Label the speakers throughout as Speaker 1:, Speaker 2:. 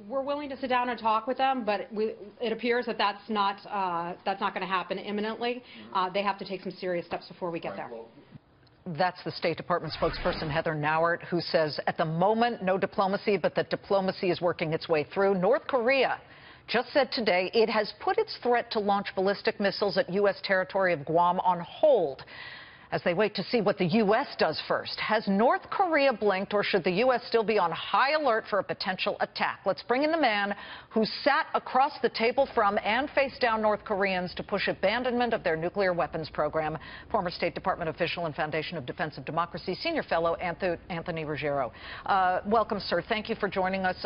Speaker 1: We're willing to sit down and talk with them, but it appears that that's not going to happen imminently. They have to take some serious steps before we get there.
Speaker 2: That's the State Department spokesperson, Heather Nauert, who says at the moment, no diplomacy, but that diplomacy is working its way through. North Korea just said today it has put its threat to launch ballistic missiles at U.S. territory of Guam on hold as they wait to see what the U.S. does first. Has North Korea blinked, or should the U.S. still be on high alert for a potential attack? Let's bring in the man who sat across the table from and faced down North Koreans to push abandonment of their nuclear weapons program, former State Department official and Foundation of Defense of Democracy senior fellow Anthony Ruggiero. Welcome, sir. Thank you for joining us.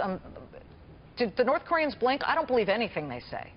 Speaker 2: Did the North Koreans blink? I don't believe anything they say.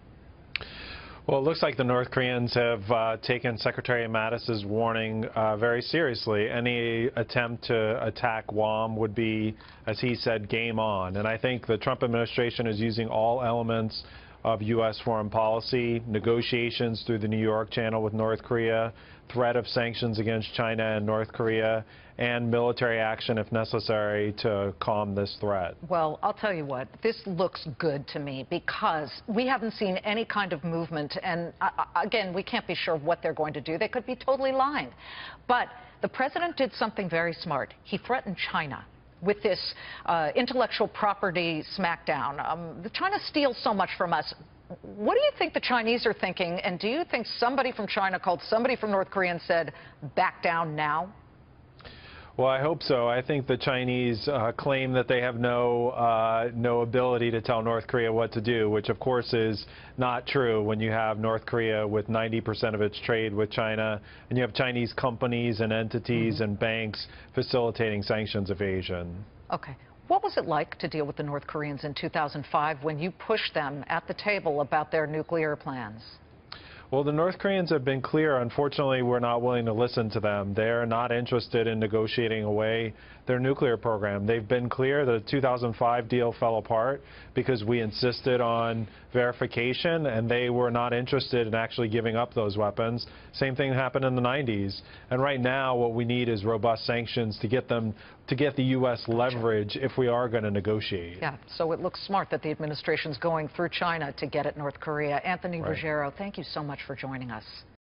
Speaker 3: Well, it looks like the North Koreans have taken Secretary Mattis's warning very seriously. Any attempt to attack Guam would be, as he said, game on. And I think the Trump administration is using all elements of U.S. foreign policy, negotiations through the New York Channel with North Korea, threat of sanctions against China and North Korea, and military action if necessary to calm this threat.
Speaker 2: Well, I'll tell you what, this looks good to me because we haven't seen any kind of movement. And again, we can't be sure what they're going to do. They could be totally lying. But the president did something very smart. He threatened China with this intellectual property smackdown. China steals so much from us. What do you think the Chinese are thinking? And do you think somebody from China called somebody from North Korea and said, back down now?
Speaker 3: Well, I hope so. I think the Chinese claim that they have no ability to tell North Korea what to do, which of course is not true when you have North Korea with 90% of its trade with China, and you have Chinese companies and entities and banks facilitating sanctions evasion.
Speaker 2: Okay. What was it like to deal with the North Koreans in 2005 when you pushed them at the table about their nuclear plans?
Speaker 3: Well, the North Koreans have been clear. Unfortunately, we're not willing to listen to them. They're not interested in negotiating away their nuclear program. They've been clear. The 2005 deal fell apart because we insisted on verification, and they were not interested in actually giving up those weapons. Same thing happened in the 90s. And right now, what we need is robust sanctions to get the U.S. leverage if we are going to negotiate.
Speaker 2: Yeah, so it looks smart that the administration's going through China to get at North Korea. Anthony Ruggiero, thank you so much for joining us.